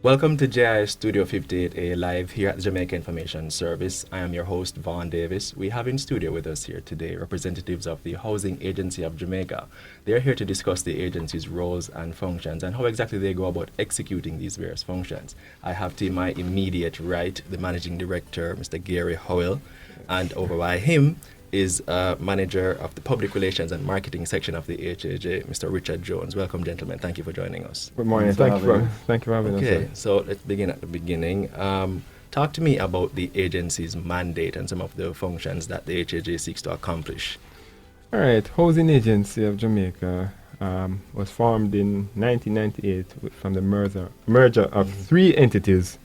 Welcome to JIS Studio 58A live here at the Jamaica Information Service. I am your host, Vaughn Davis. We have in studio with us here today representatives of the Housing Agency of Jamaica. They are here to discuss the agency's roles and functions and how exactly they go about executing these various functions. I have to my immediate right the Managing Director, Mr. Gary Howell, and over by him is Manager of the Public Relations and Marketing section of the HAJ, Mr. Richard Jones. Welcome, gentlemen. Thank you for joining us. Good morning. Thank you for having us. Okay, so let's begin at the beginning. Talk to me about the agency's mandate and some of the functions that the HAJ seeks to accomplish. All right. Housing Agency of Jamaica was formed in 1998 from the merger of three entities,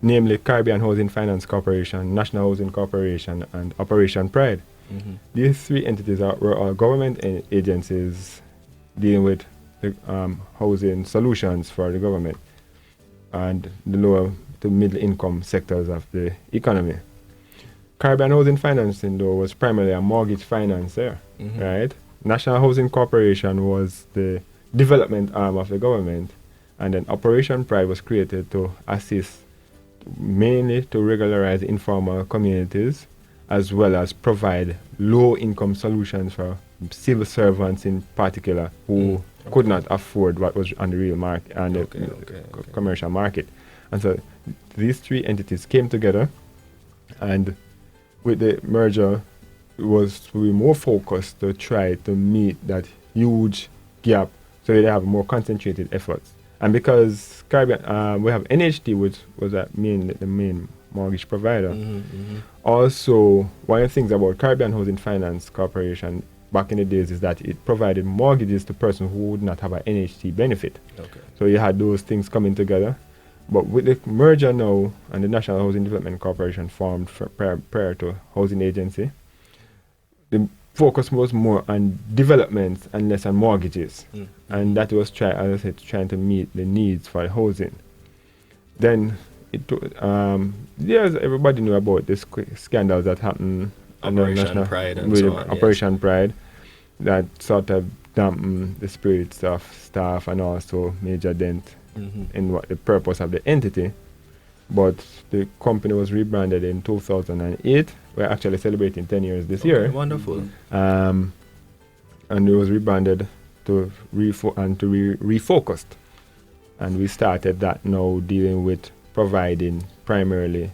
namely Caribbean Housing Finance Corporation, National Housing Corporation, and Operation Pride. These three entities were all government agencies dealing with the housing solutions for the government and the lower to middle income sectors of the economy. Caribbean Housing Financing, though, was primarily a mortgage financier, right? National Housing Corporation was the development arm of the government, and then Operation Pride was created to assist mainly to regularize informal communities, as well as provide low-income solutions for civil servants in particular who could not afford what was on the real market and the commercial market. And so these three entities came together, and with the merger, it was to be more focused to try to meet that huge gap so they have more concentrated efforts. And because Caribbean, we have NHT, which was the main mortgage provider. Also, one of the things about Caribbean Housing Finance Corporation back in the days is that it provided mortgages to persons who would not have an NHT benefit. So you had those things coming together. But with the merger now and the National Housing Development Corporation formed prior to Housing Agency, the focus was more on development and less on mortgages. And that was, trying to meet the needs for housing. Then everybody knew about this scandals that happened Operation Pride and so on. Operation Pride, that sort of dampened the spirits of staff and also major dent in what the purpose of the entity. But the company was rebranded in 2008. We're actually celebrating 10 years this year. Wonderful. And it was rebranded to refocused. And we started that now dealing with providing primarily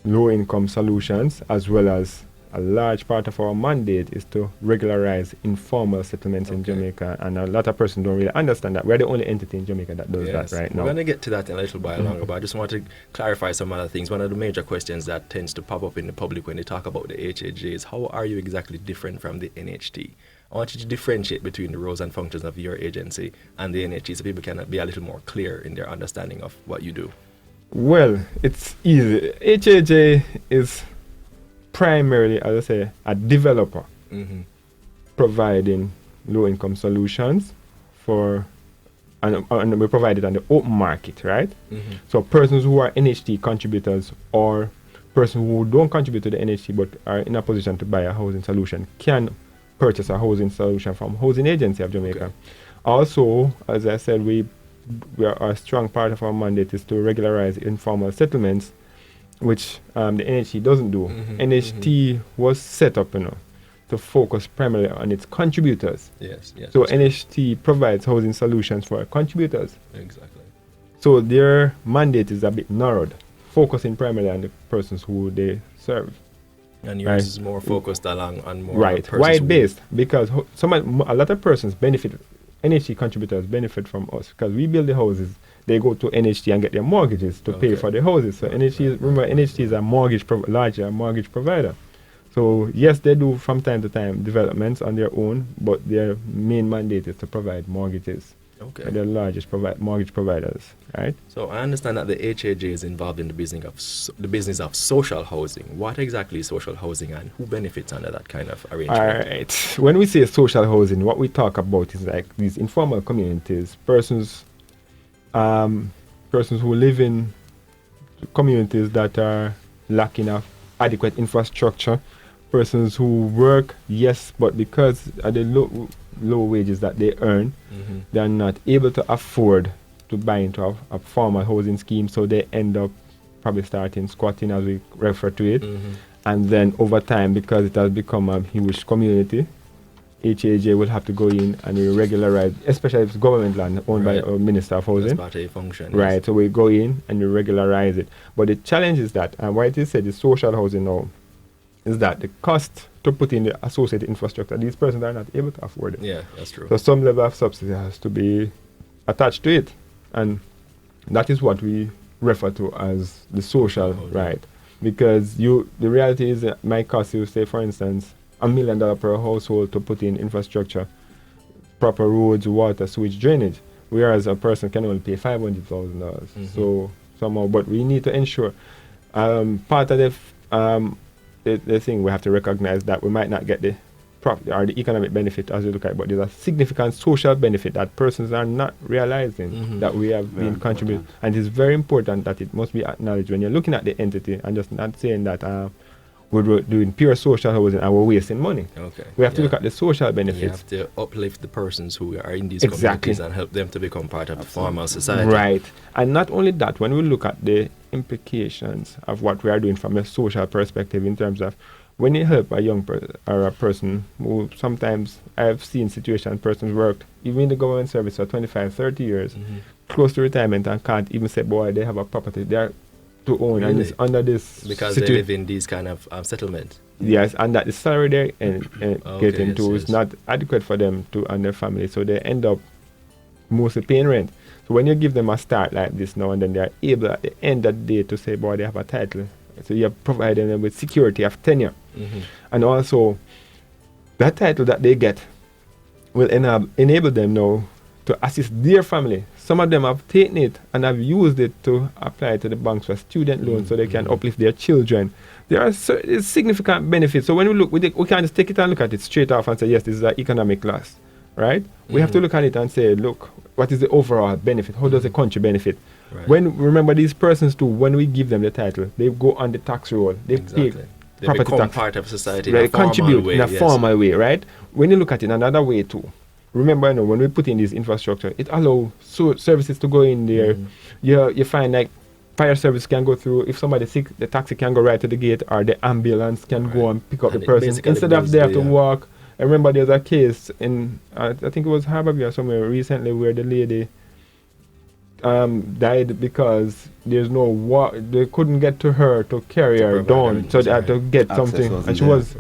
low-income solutions, as well as a large part of our mandate is to regularize informal settlements in Jamaica. And a lot of persons don't really understand that. We're the only entity in Jamaica that does that right now. We're going to get to that in a little while longer, but I just want to clarify some other things. One of the major questions that tends to pop up in the public when they talk about the HAJ is, how are you exactly different from the NHT? I want you to differentiate between the roles and functions of your agency and the NHT so people can be a little more clear in their understanding of what you do. Well, it's easy. HAJ is primarily, as I say, a developer providing low-income solutions and we provide it on the open market, right? So persons who are NHT contributors or persons who don't contribute to the NHT but are in a position to buy a housing solution can purchase a housing solution from Housing Agency of Jamaica. Also, as I said, we are a strong part of our mandate is to regularize informal settlements, which the NHT doesn't do. NHT was set up, to focus primarily on its contributors. Yes. So NHT provides housing solutions for contributors. Exactly. So their mandate is a bit narrowed, focusing primarily on the persons who they serve. And yours is more focused on more wide-based, because a lot of persons benefit. NHT contributors benefit from us because we build the houses. They go to NHT and get their mortgages to pay for the houses. So NHT is a larger mortgage provider. So yes, they do from time to time developments on their own, but their main mandate is to provide mortgages. They're the largest mortgage providers, right? So I understand that the HAJ is involved in the business of social housing. What exactly is social housing, and who benefits under that kind of arrangement? All right. When we say social housing, what we talk about is like these informal communities, persons who live in communities that are lacking of adequate infrastructure, persons who work, yes, but because of the low wages that they earn, they are not able to afford to buy into a formal housing scheme, so they end up probably starting squatting, as we refer to it. And then over time, because it has become a huge community, HAJ will have to go in and we regularize, especially if it's government land owned by a Minister of Housing. That's part of a function. Right, yes. so we go in and we regularize it. But the challenge is that, and why it is said is social housing now, is that the cost to put in the associated infrastructure, these persons are not able to afford it. Yeah, that's true. So some level of subsidy has to be attached to it. And that is what we refer to as the social right. Because the reality is that it might cost you, say for instance, $1 million per household to put in infrastructure, proper roads, water, sewage, drainage, whereas a person can only pay $500,000. So somehow, but we need to ensure part of the thing we have to recognize that we might not get the profit or the economic benefit as we look at it, but there's a significant social benefit that persons are not realizing that we have been contributing. And it's very important that it must be acknowledged when you're looking at the entity and just not saying that we're doing pure social housing and we're wasting money. Okay. We have to look at the social benefits. You have to uplift the persons who are in these communities and help them to become part of the formal society. Right. And not only that, when we look at the implications of what we are doing from a social perspective in terms of when you help a young or a person who sometimes I've seen situations, persons worked even in the government service for 25, 30 years, close to retirement and can't even say, boy, they have a property there to own, really? And it's under this because they live in these kind of settlements. Yes, and that the salary they get into is yes. not adequate for them to and their family, so they end up mostly paying rent. So when you give them a start like this now and then, they are able at the end of the day to say, boy, they have a title. So you have provided them with security of tenure. And also, that title that they get will enable them now to assist their family. Some of them have taken it and have used it to apply to the banks for student loans so they can uplift their children. There are significant benefits. So when we look, we can't just take it and look at it straight off and say, yes, this is an economic loss, right? We have to look at it and say, look, what is the overall benefit? How does the country benefit? Right. When remember these persons too, when we give them the title, they go on the tax roll. They pay They property become tax. part of society They in a formal contribute way. in a formal way, right? When you look at it another way too, remember, when we put in this infrastructure, it allows services to go in there. You find like fire service can go through. If somebody's sick, the taxi can go right to the gate, or the ambulance can go and pick up the person instead of they have to walk. I remember there was a case in I think it was Harborview or somewhere recently where the lady died because there's no they couldn't get to her to carry her down, so they had to get something, and she was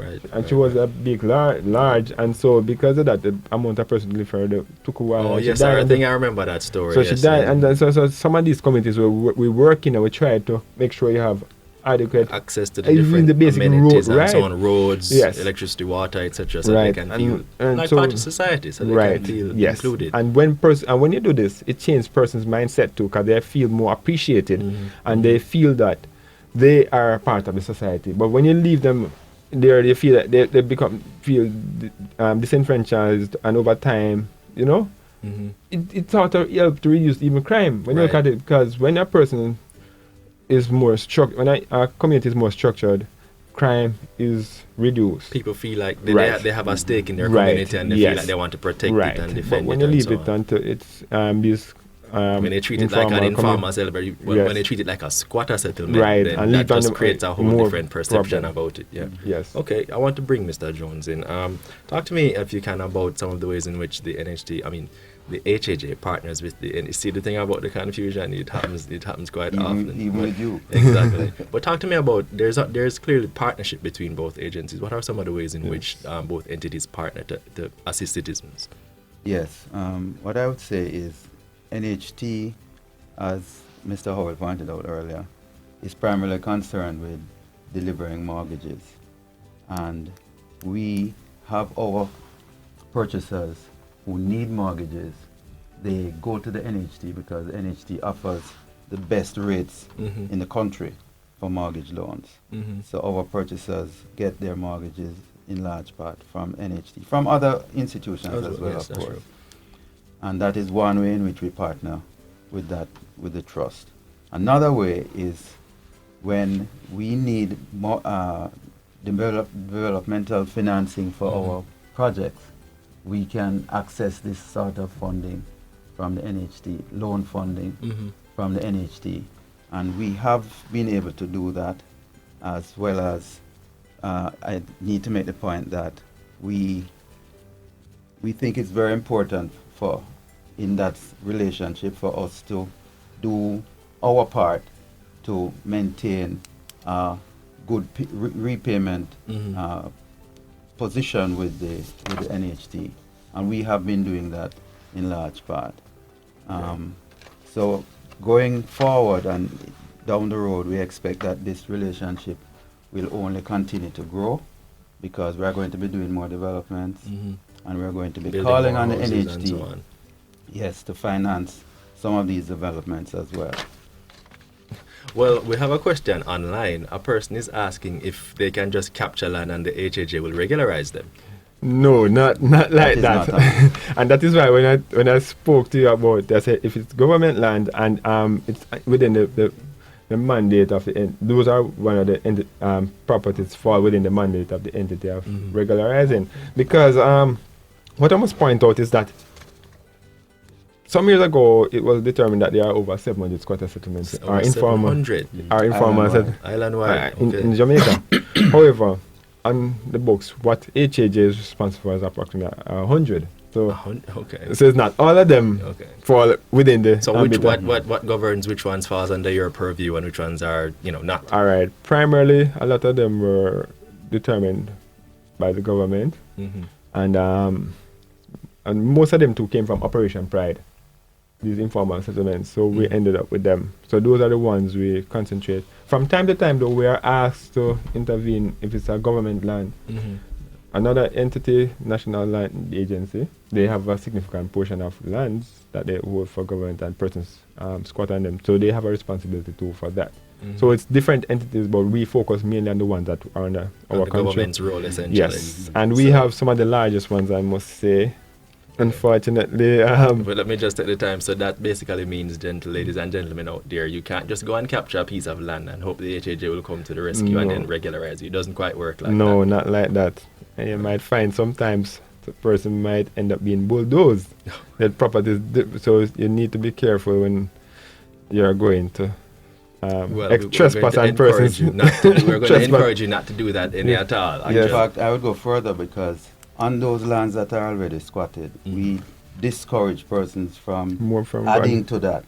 she was a big large, and so because of that the amount of person to live her took a while. Oh yes, I think I remember that story. So she died, and then, so some of these communities where we work in, and we try to make sure you have adequate access to the different the basic amenities road, and so on, roads, yes, electricity, water, etc. So right, they can feel and like so part of society, so they can feel included. And when you do this, it changes person's mindset too, because they feel more appreciated, and they feel that they are part of the society. But when you leave them there, they feel that they feel disenfranchised, and over time, you know, it sort of helps to reduce even crime when you look at it, because when a person is more structured, when a community is more structured, crime is reduced. People feel like they have a stake in their community, and they feel like they want to protect it and defend it. But when you leave it until it's these when they treat it like an informal settlement, when they treat it like a squatter settlement, then and that just creates a whole different perception about it. Yes. Okay, I want to bring Mr. Jones in. Talk to me, if you can, about some of the ways in which the NHT, the HAJ partners with the NHT. See, the thing about the confusion, it happens quite often. Even with you. Exactly. But talk to me about, there's clearly partnership between both agencies. What are some of the ways in which both entities partner to assist citizens? Yes. What I would say is NHT, as Mr. Howell pointed out earlier, is primarily concerned with delivering mortgages. And we have our purchasers who need mortgages. They go to the NHT because NHT offers the best rates in the country for mortgage loans. So our purchasers get their mortgages in large part from NHT, from other institutions as well, of course. True. And that is one way in which we partner with the trust. Another way is when we need more developmental financing for our projects, we can access this sort of funding from the NHT, loan funding from the NHT. And we have been able to do that, as well as I need to make the point that we think it's very important for, in that relationship, for us to do our part to maintain good repayment position with the NHT, and we have been doing that in large part. So going forward and down the road, we expect that this relationship will only continue to grow, because we are going to be doing more developments, and we are going to be Building calling more on the houses NHT, and so on. yes, to finance some of these developments as well. Well, we have a question online. A person is asking if they can just capture land and the HAJ will regularize them. No, not like that. And that is why when I spoke to you about, I said if it's government land and it's within the mandate of the those are one of the properties fall within the mandate of the entity of regularizing. Because what I must point out is that some years ago it was determined that there are over 700 squatter settlements Over 700? Island-wide. In Jamaica. However, on the books, what HAJ is responsible for is approximately 100. So, okay. So it's not all of them fall within the. So what governs which ones falls under your purview and which ones are not? All right. Primarily, a lot of them were determined by the government, and most of them too came from Operation Pride, these informal settlements. So we ended up with them. So those are the ones we concentrate. From time to time, though, we are asked to intervene if it's a government land. Another entity, National Land Agency, they have a significant portion of lands that they hold for government and persons squat on them. So they have a responsibility too for that. So it's different entities, but we focus mainly on the ones that are under our country. Government's role, essentially. Yes, and we have some of the largest ones, I must say. Unfortunately. But let me just take the time. So that basically means, gentle ladies and gentlemen out there, you can't just go and capture a piece of land and hope the HAJ will come to the rescue and then regularize you. It doesn't quite work like that. No, not like that. And you might find sometimes the person might end up being bulldozed. That properties, so you need to be careful when you're going to trespass on persons. We're going to encourage you not to do that any at all. In fact, I would go further, because on those lands that are already squatted, we discourage persons from adding to that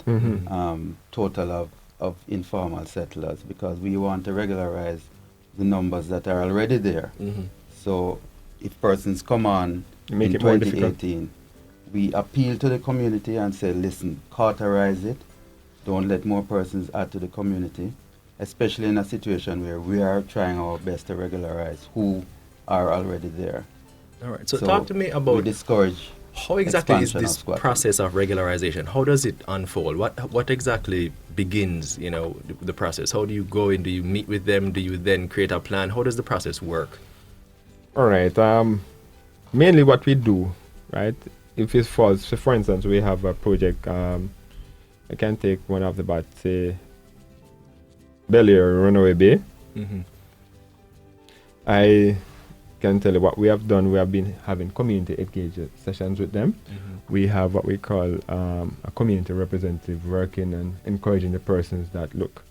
total of informal settlers, because we want to regularize the numbers that are already there. So if persons come on in 2018, we appeal to the community and say, listen, cauterize it. Don't let more persons add to the community, especially in a situation where we are trying our best to regularize who are already there. All right. So talk to me about discourage how exactly is this process of regularization? How does it unfold? What exactly begins, the process? How do you go in? Do you meet with them? Do you then create a plan? How does the process work? All right. Mainly what we do, right? If it falls, so for instance, we have a project. I can take one of the bat, say, Bel-Air Runaway Bay. I can tell you what we have done. We have been having community engagement sessions with them. We have what we call a community representative working and encouraging the persons that, look,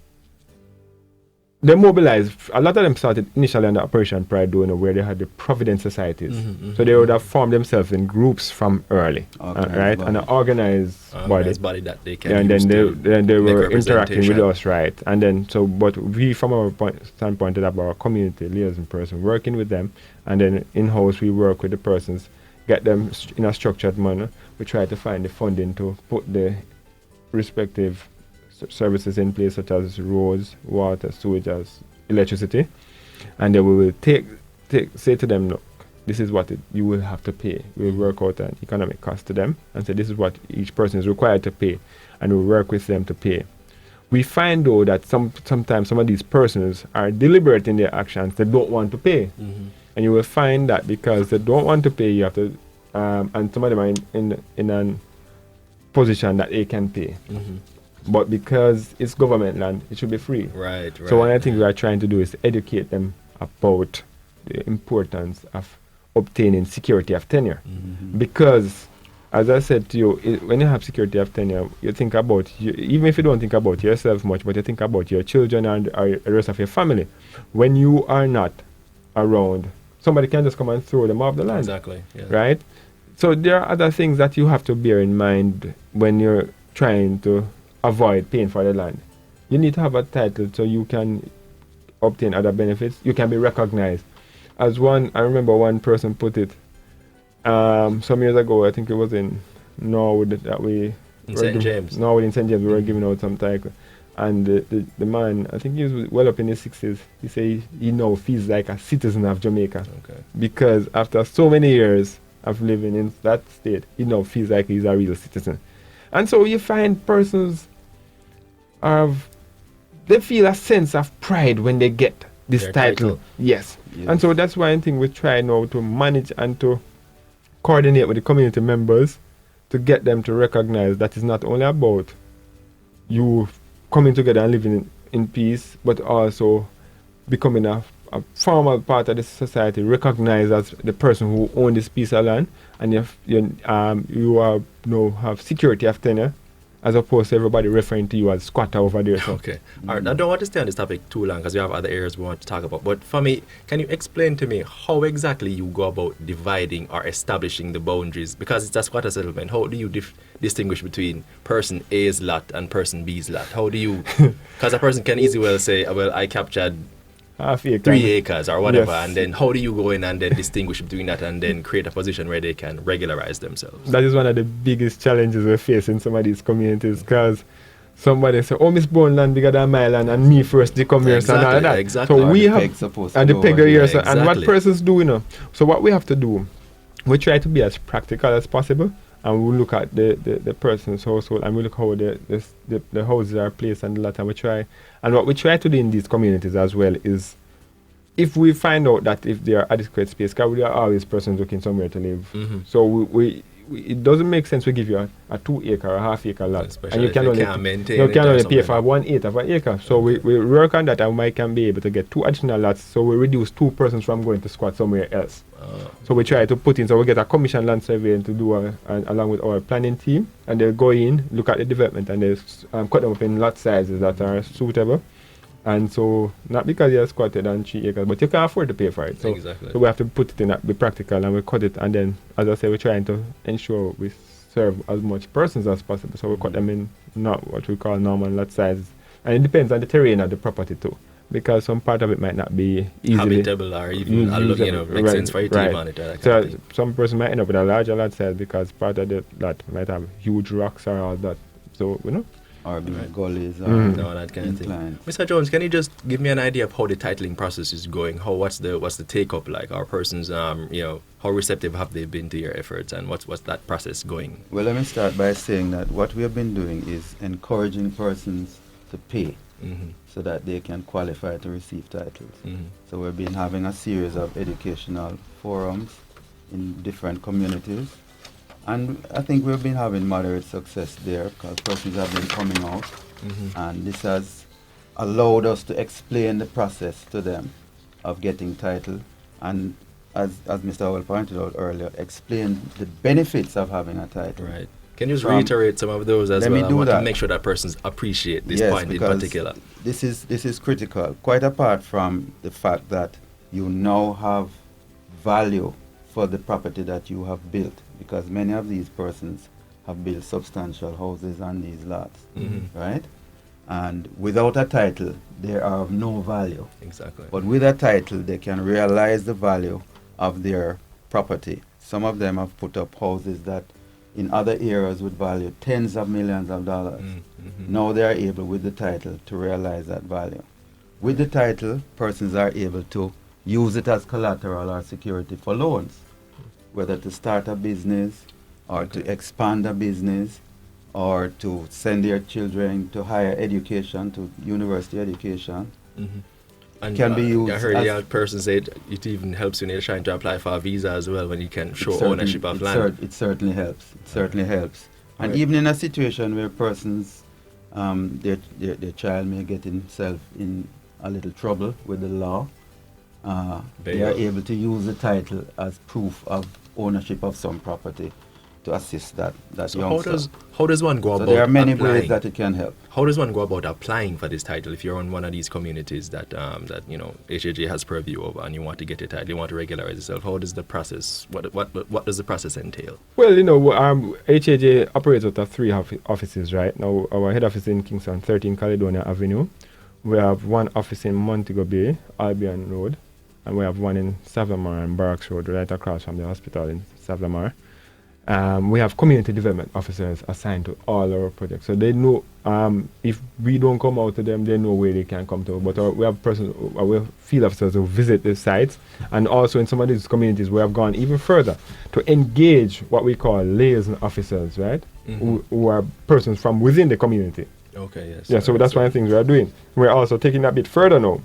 they mobilized. A lot of them started initially under Operation Pride, where they had the Providence societies. So they would have formed themselves in groups from early, right? And an organized body that they can and use then they were interacting with us, right? And then but we, from our standpoint, have our community liaison person working with them, and then in-house we work with the persons, get them in a structured manner. We try to find the funding to put the respective services in place, such as roads, water, sewage, electricity, and then we will say to them, look, this is what you will have to pay. We'll work out an economic cost to them and say this is what each person is required to pay, and we'll work with them to pay. We find though that sometimes some of these persons are deliberate in their actions. They don't want to pay, and you will find that because they don't want to pay, you have to, and some of them are in a position that they can pay. But because it's government land, it should be free. Right. So one of the things we are trying to do is to educate them about the importance of obtaining security of tenure. Because as I said to you, when you have security of tenure, you think about, even if you don't think about yourself much, but you think about your children and the rest of your family. When you are not around, somebody can just come and throw them off the land. Exactly. Yeah. Right? So there are other things that you have to bear in mind when you're trying to avoid paying for the land. You need to have a title so you can obtain other benefits. You can be recognized. I remember one person put it some years ago. I think it was in Norwood that we in St. James. Norwood in St. James, we were giving out some title. And the man, I think he was well up in his 60s, he said he now feels like a citizen of Jamaica. Okay. Because after so many years of living in that state, he now feels like he's a real citizen. And so you find persons they feel a sense of pride when they get this title. Yes. And so that's why I think we try now to manage and to coordinate with the community members to get them to recognize that it's not only about you coming together and living in peace, but also becoming a formal part of the society, recognized as the person who owns this piece of land, and you have security of tenure, as opposed to everybody referring to you as squatter over there. So. Okay. All right. I don't want to stay on this topic too long because we have other areas we want to talk about. But for me, can you explain to me how exactly you go about dividing or establishing the boundaries? Because it's a squatter settlement. How do you distinguish between person A's lot and person B's lot? How do you... Because a person can easily well say, well, I captured half acre. 3 acres or whatever, Yes. and then how do you go in and then distinguish between that and then create a position where they can regularize themselves? That is one of the biggest challenges we face in some of these communities, because somebody say, oh, Miss Bone land bigger than my land, and me first to come here, so and all that. Exactly. So we have, and the peg here, so, and what persons do, So what we have to do, we try to be as practical as possible, and we look at the person's household, and we look how the houses are placed and all that, and we try. And what we try to do in these communities as well is, if we find out that if there are adequate space, because there are always persons looking somewhere to live. Mm-hmm. So we it doesn't make sense we give you a 2 acre or half acre lot, especially and you can only pay for 1 8 of an acre. So we work on that, and we can be able to get 2 additional lots. So we reduce 2 persons from going to squat somewhere else. So we try to put in, so we get a commission land survey to do along with our planning team, and they'll go in, look at the development, and they cut them up in lot sizes that are suitable. And so, not because you're squatted on 3 acres, but you can afford to pay for it. So, exactly. So we have to put it in, be practical, and we cut it, and then, as I say, we're trying to ensure we serve as much persons as possible. So we cut them in not what we call normal lot sizes. And it depends on the terrain of the property too, because some part of it might not be easily habitable or even makes sense for you to monitor. So some person might end up with a larger lot size because part of the lot might have huge rocks or all that. So or gullies or that kind of thing. Mr. Jones, can you just give me an idea of how the titling process is going? What's the take up like? Our persons, how receptive have they been to your efforts, and what's that process going? Well, let me start by saying that what we have been doing is encouraging persons to pay so that they can qualify to receive titles. So we've been having a series of educational forums in different communities. And I think we've been having moderate success there because persons have been coming out, and this has allowed us to explain the process to them of getting title, and as Mr. Howell pointed out earlier, explain the benefits of having a title. Right. Can you just reiterate some of those as well? Let me do that. To make sure that persons appreciate this point in particular. This is critical, quite apart from the fact that you now have value for the property that you have built, because many of these persons have built substantial houses on these lots, right? And without a title, they are of no value. Exactly. But with a title, they can realize the value of their property. Some of them have put up houses that in other areas would value tens of millions of dollars. Now they are able, with the title, to realize that value. With the title, persons are able to use it as collateral or security for loans, whether to start a business or to expand a business or to send their children to higher education, to university education. And can be used. I heard the person say it even helps when you're trying to apply for a visa as well, when you can show ownership of land. It certainly helps. It certainly helps. And even in a situation where persons, their child may get himself in a little trouble with the law, they are able to use the title as proof of ownership of some property. assist that So youngster. how does one go So about there are many applying? ways that it can help. How does one go about applying for this title if you're in one of these communities that HAJ has purview over and you want to get a title, you want to regularize yourself? How does the process? What does the process entail? Well, HAJ operates out of 3 offices right now. Our head office in Kingston, 13 Caledonia Avenue. We have 1 office in Montego Bay, Albion Road, and we have 1 in Savlamar and Barracks Road, right across from the hospital in Savlamar. We have community development officers assigned to all our projects, so they know if we don't come out to them, they know where they can come to. But we have field officers who visit the sites, and also in some of these communities we have gone even further to engage what we call liaison officers, right? Who are persons from within the community. Okay, yes. Yeah, so that's one of the things we are doing. We're also taking that a bit further now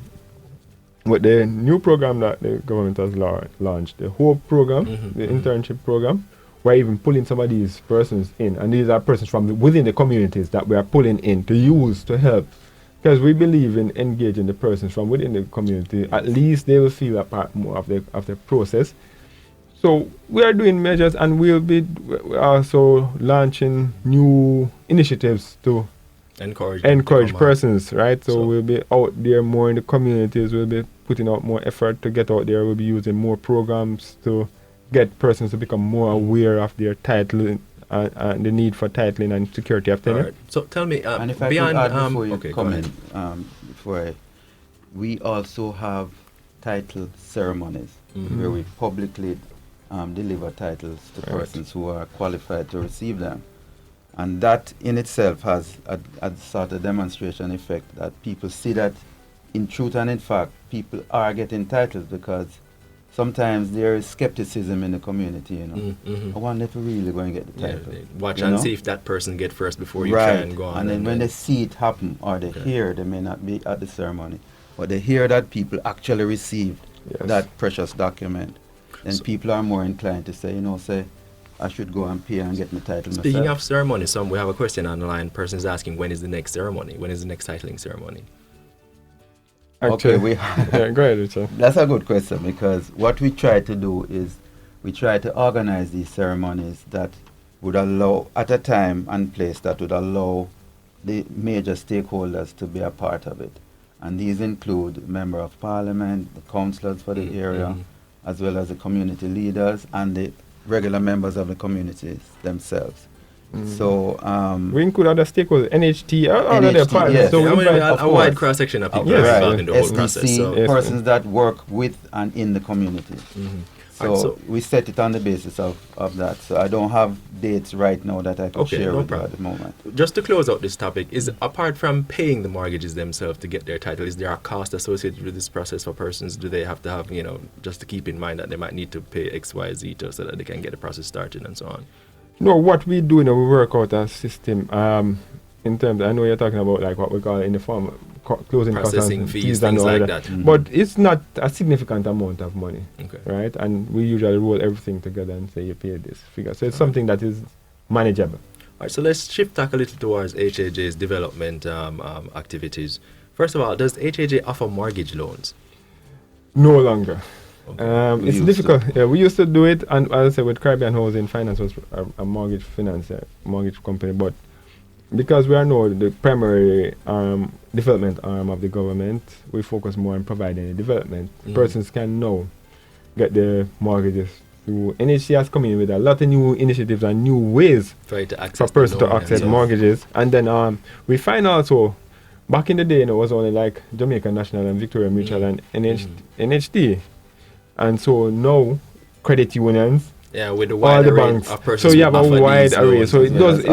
with the new program that the government has launched, the HOPE program, the internship program. We're even pulling some of these persons in, and these are persons from within the communities that we are pulling in to use to help, because we believe in engaging the persons from within the community. At least they will feel a part more of the process. So we are doing measures, and we'll be also launching new initiatives to encourage persons, right? So we'll be out there more in the communities. We'll be putting out more effort to get out there. We'll be using more programs to get persons to become more aware of their title and the need for titling and security of tenure. Right. So tell me, and if I beyond could add before you okay, come in, we also have title ceremonies where we publicly deliver titles to persons who are qualified to receive them. And that in itself has a sort of demonstration effect that people see that in truth and in fact people are getting titles, because sometimes there is skepticism in the community, I wonder if we really going to get the title. Watch and see if that person get first before you right. try and go on. And then when they see it happen, or they hear, they may not be at the ceremony, but they hear that people actually received that precious document, and people are more inclined to say, I should go and pay and get my title myself. Speaking of ceremony, we have a question on the line. Person is asking, when is the next ceremony? When is the next titling ceremony? Actually, okay, go ahead, Richard. That's a good question, because what we try to do is we try to organize these ceremonies that would allow, at a time and place that would allow the major stakeholders to be a part of it. And these include Member of Parliament, the councillors for the area, as well as the community leaders and the regular members of the communities themselves. So we include other stakeholders, NHT, other parts. Yes. So we a wide cross section of people involved in the whole process. So. Persons that work with and in the community. So we set it on the basis of that. So I don't have dates right now that I can share with you at the moment. Just to close out this topic, is apart from paying the mortgages themselves to get their title, is there a cost associated with this process for persons? Do they have to have, just to keep in mind that they might need to pay X, Y, Z so that they can get the process started and so on? No, what we do, we work out a system in terms, I know you're talking about like what we call in the form closing processing costs, fees, things like that. But it's not a significant amount of money, right? And we usually roll everything together and say you pay this figure. So it's something that is manageable. All right, so let's shift back a little towards HAJ's development activities. First of all, does HAJ offer mortgage loans? No longer. It's difficult. Yeah, we used to do it, and as I said, with Caribbean Housing Finance was a mortgage mortgage company, but because we are now the primary development arm of the government, we focus more on providing the development. Persons can now get their mortgages through. NHC has come in with a lot of new initiatives and new ways for persons to access mortgages. And then we find also, back in the day, it was only like Jamaica National and Victoria Mutual and NHT. And so now, credit unions, with the wide array of persons. So you have a wide array. So it does,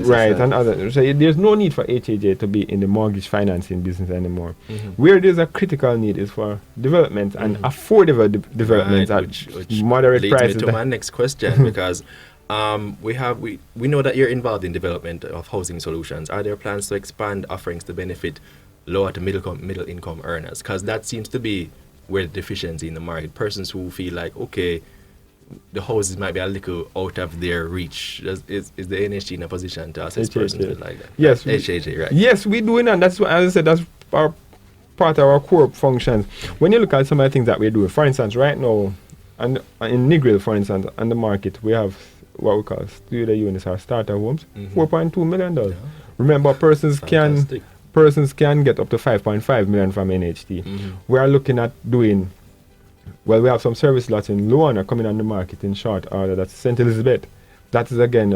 right, and other. So there's no need for HAJ to be in the mortgage financing business anymore. Where there's a critical need is for development and affordable development at which moderate leads prices. Me to my next question, because we know that you're involved in development of housing solutions. Are there plans to expand offerings to benefit lower to middle income earners? Because that seems to be where the deficiency in the market. Persons who feel like, okay, the houses might be a little out of their reach. Is the NHG in a position to assist persons like that? Yes. HAJ, right? Yes, we do it, and that's what, as I said, that's part of our core functions. When you look at some of the things that we do, for instance, right now, and in Negril, for instance, on the market, we have what we call studio units or starter homes, Mhm. $4.2 million. Yeah. Remember, Fantastic. persons can get up to 5.5 million from NHT. Mhm. We are looking at doing, well, we have some service lots in Luana coming on the market in short order. That's St. Elizabeth. That is again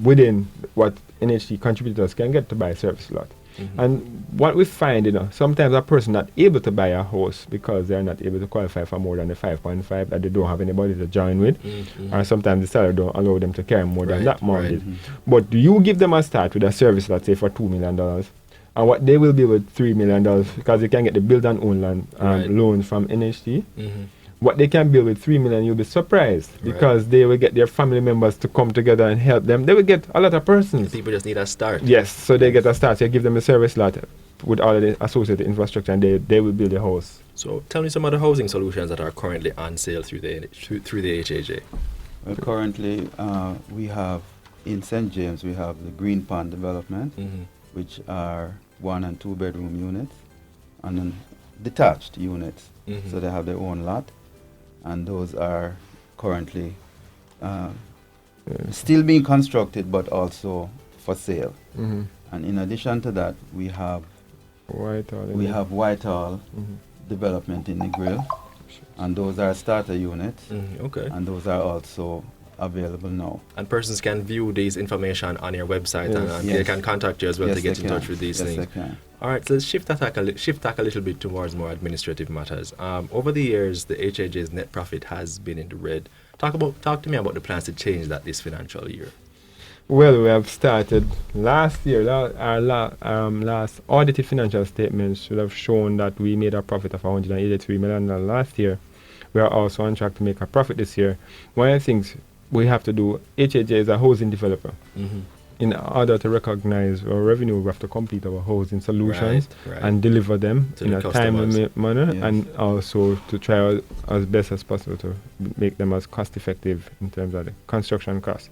within what NHT contributors can get to buy a service lot. Mhm. And what we find, sometimes a person not able to buy a house because they're not able to qualify for more than the 5.5, that they don't have anybody to join with, Mhm. or sometimes the seller don't allow them to carry more than Right, that right. mortgage. But do you give them a start with a service, let's say, for $2 million, and what they will be with $3 million because they can get the build and own land Right. loans from NHT. Mhm. What they can build with $3 million, you'll be surprised because they will get their family members to come together and help them. They will get a lot of persons. People just need a start. Yes, so they get a start. So you give them a service lot with all of the associated infrastructure, and they will build a house. So tell me some of the housing solutions that are currently on sale through the HAJ. Well, currently, we have in St. James, we have the Green Pond development, Mhm. which are 1 and 2 bedroom units, and then detached units. Mhm. So they have their own lot, and those are currently still being constructed, but also for sale. Mm-hmm. And in addition to that, we have Whitehall Mhm. development in the Grill, and those are starter units, Okay. and those are also available now. And persons can view these information on your website, Yes. and they Yes. can contact you as well Yes, to get they in touch can. with these Yes, things. they can. All right, so let's shift tack a little bit towards more administrative matters. Over the years, the HAJ's net profit has been in the red. Talk to me about the plans to change that this financial year. Well, we have started last year. Our last audited financial statements should have shown that we made a profit of $183 million last year. We are also on track to make a profit this year. One of the things we have to do, HAJ is a housing developer. Mm-hmm. In order to recognize our revenue, we have to complete our housing solutions Right. and deliver them To in the a customers. timely manner, Yes. and also to try as best as possible to make them as cost effective in terms of the construction costs.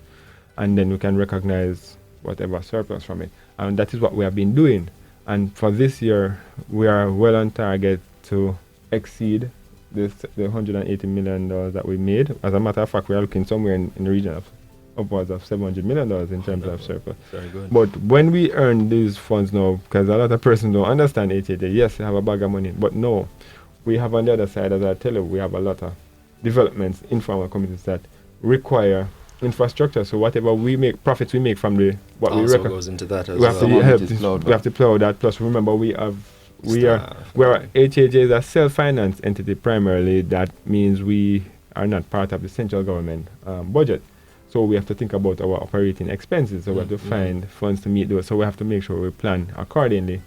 And then we can recognize whatever surplus from it. And that is what we have been doing. And for this year, we are well on target to exceed the $180 million that we made. As a matter of fact, we are looking somewhere in the region of upwards of $700 million in terms of surplus. Very good. But when we earn these funds now, because a lot of persons don't understand HAJ, yes, they have a bag of money, but no, we have on the other side, as I tell you, we have a lot of developments, informal communities that require infrastructure. So whatever profits we make from what we also record, goes into that as we have well. Some to of help. it is plowed We have to plow that. Plus, remember, we are HAJ is a self-finance entity primarily. That means we are not part of the central government budget. So we have to think about our operating expenses. So we have to find funds to meet those. So we have to make sure we plan accordingly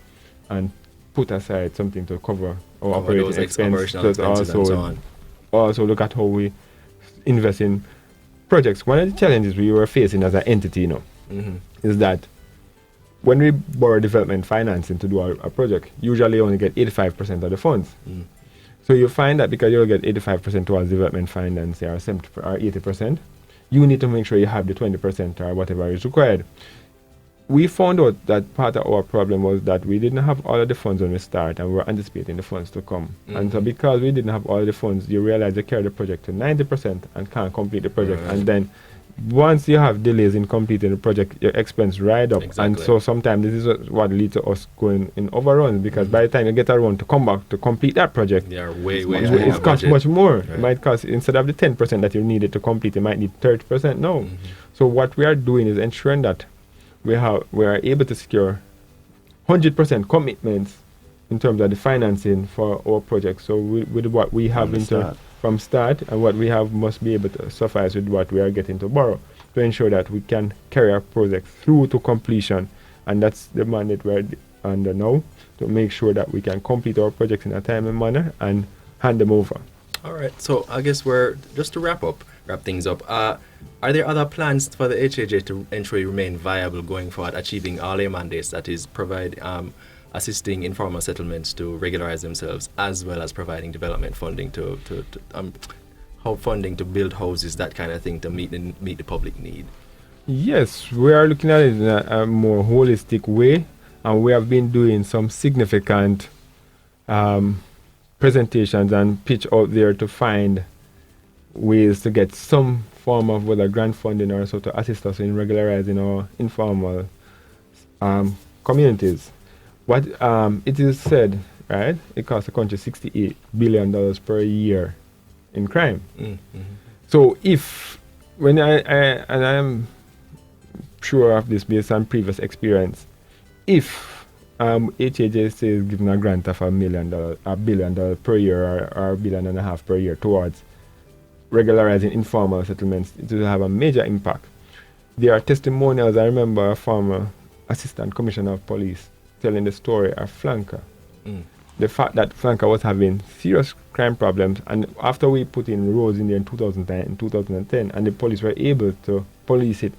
and put aside something to cover our operating those expenses. operational expenses and so on. Also look at how we invest in projects. One of the challenges we were facing as an entity, Mm-hmm. is that when we borrow development financing to do a project, usually only get 85% of the funds. Mm. So you find that because you'll get 85% towards development finance or 70 or 80%, you need to make sure you have the 20% or whatever is required. We found out that part of our problem was that we didn't have all of the funds when we start, and we were anticipating the funds to come. And so because we didn't have all of the funds, you realize you carry the project to 90% and can't complete the project. Right. And then once you have delays in completing the project, your expense ride up. Exactly. And so sometimes this is what leads to us going in overruns, because by the time you get around to come back to complete that project, They are way much ahead more. of it costs budget. much more. Right. It might cost, instead of the 10% that you needed to complete, you might need 30% now. Mhm. So what we are doing is ensuring that we are able to secure 100% commitments in terms of the financing for our project. So with what we have from start, and what we have must be able to suffice with what we are getting to borrow, to ensure that we can carry our project through to completion. And that's the mandate we're under now, to make sure that we can complete our projects in a timely manner and hand them over. All right. So I guess we're just to wrap things up. Are there other plans for the HAJ to ensure you remain viable going forward, achieving all their mandates, that is, assisting informal settlements to regularize themselves, as well as providing development funding to build houses, that kind of thing, to meet the public need? Yes, we are looking at it in a more holistic way, and we have been doing some significant presentations and pitch out there to find ways to get some form of whether grant funding or so to assist us in regularizing our informal communities. What it is said, right? It costs the country $68 billion per year in crime. Mm-hmm. So if, when and I'm sure of this based on previous experience, if HAJC is given a grant of $1 billion per year or $1.5 billion per year towards regularizing informal settlements, it will have a major impact. There are testimonials. I remember a former assistant commissioner of police telling the story of Flanker. The fact that Flanker was having serious crime problems, and after we put in roads in there in 2009 and 2010, and the police were able to police it,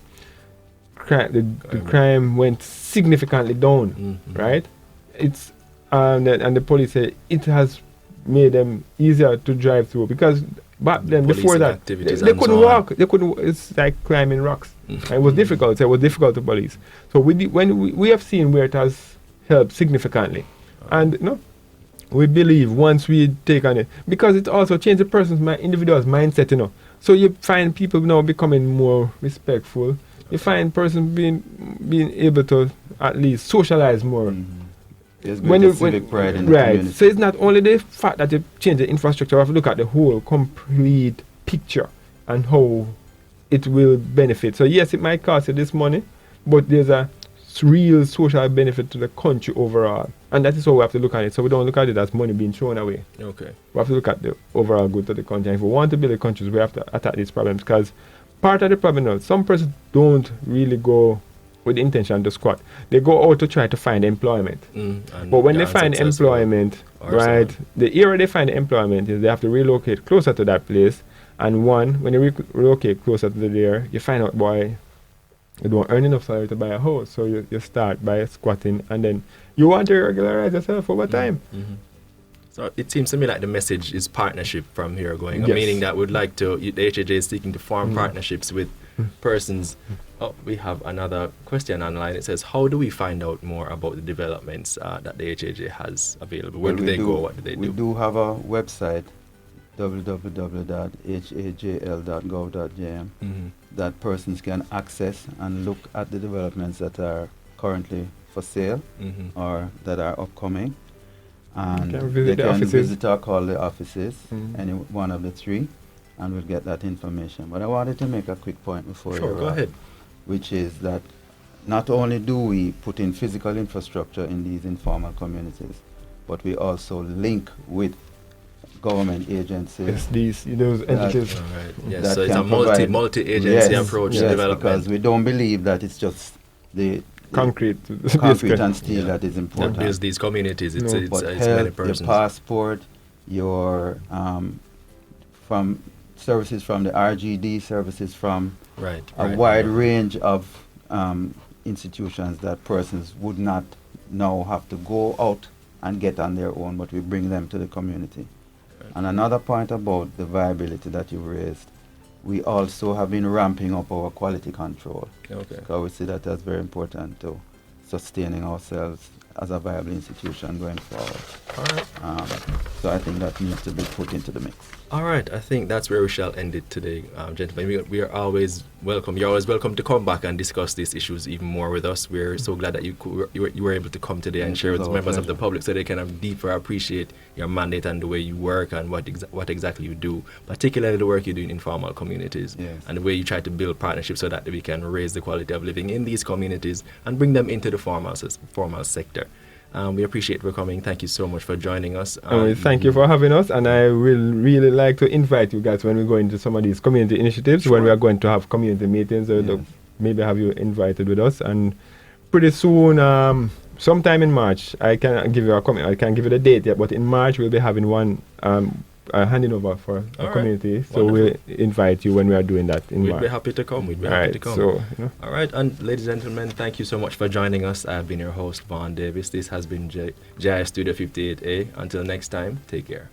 the crime went significantly down, right? It's and the police say it has made them easier to drive through, because back then, before that, they couldn't walk. They couldn't. It's like climbing rocks. And it was difficult. So it was difficult to police. So when we have seen where it has helped significantly, and we believe once we take on it, because it also changed the person's individual's mindset. So you find people now becoming more respectful. You find persons being able to at least socialize more. There's greater civic pride in the community. So it's not only the fact that you change the infrastructure, we have to look at the whole complete picture and how it will benefit. So yes, it might cost you this money, but there's a real social benefit to the country overall. And that is how we have to look at it. So we don't look at it as money being thrown away. Okay. We have to look at the overall good to the country. And if we want to build the countries, we have to attack these problems, because part of the problem now, some persons don't really go with the intention to squat. They go out to try to find employment. But when they find employment, right, the area they find employment is they have to relocate closer to that place. And when you relocate closer to there, you find out, boy, you don't earn enough salary to buy a house. So you start by squatting, and then you want to regularize yourself over time. So it seems to me like the message is partnership from here going, meaning that we'd like to, the HAJ is seeking to form partnerships with persons. Oh, we have another question online. It says, how do we find out more about the developments that the HAJ has available? Where do they go? What do they do? We do have a website, www.hajl.gov.jm, that persons can access and look at the developments that are currently for sale or that are upcoming. And they can visit or call the offices, any one of the three, and we'll get that information. But I wanted to make a quick point before you go ahead. Which is that not only do we put in physical infrastructure in these informal communities, but we also link with government agencies. Those entities. Yes, so it's a multi-agency approach to development. Because we don't believe that it's just the concrete and steel that is important. That builds these communities. It's health, many persons. your passport, your from services from the RGD, services from a wide range of institutions that persons would not now have to go out and get on their own, but we bring them to the community. And another point about the viability that you raised, we also have been ramping up our quality control. Because we see that as very important to sustaining ourselves as a viable institution going forward. So I think that needs to be put into the mix. All right, I think that's where we shall end it today, gentlemen. We are always welcome. You're always welcome to come back and discuss these issues even more with us. We're so glad that you were able to come today and share with members of the public, so they can deeper appreciate your mandate and the way you work and what exactly you do, particularly the work you do in informal communities, and the way you try to build partnerships so that we can raise the quality of living in these communities and bring them into the formal sector. We appreciate for coming. Thank you so much for joining us. Thank you for having us, and I will really like to invite you guys when we go into some of these community initiatives, when we are going to have community meetings, maybe have you invited with us. And pretty soon, sometime in March, I can give you the date yet, but in March we'll be having one handing over for a community. So we'll invite you when we are doing that in March. We'd be happy to come. All right, and ladies and gentlemen, thank you so much for joining us. I've been your host, Vaughn Davis. This has been JI Studio 58A. Until next time, take care.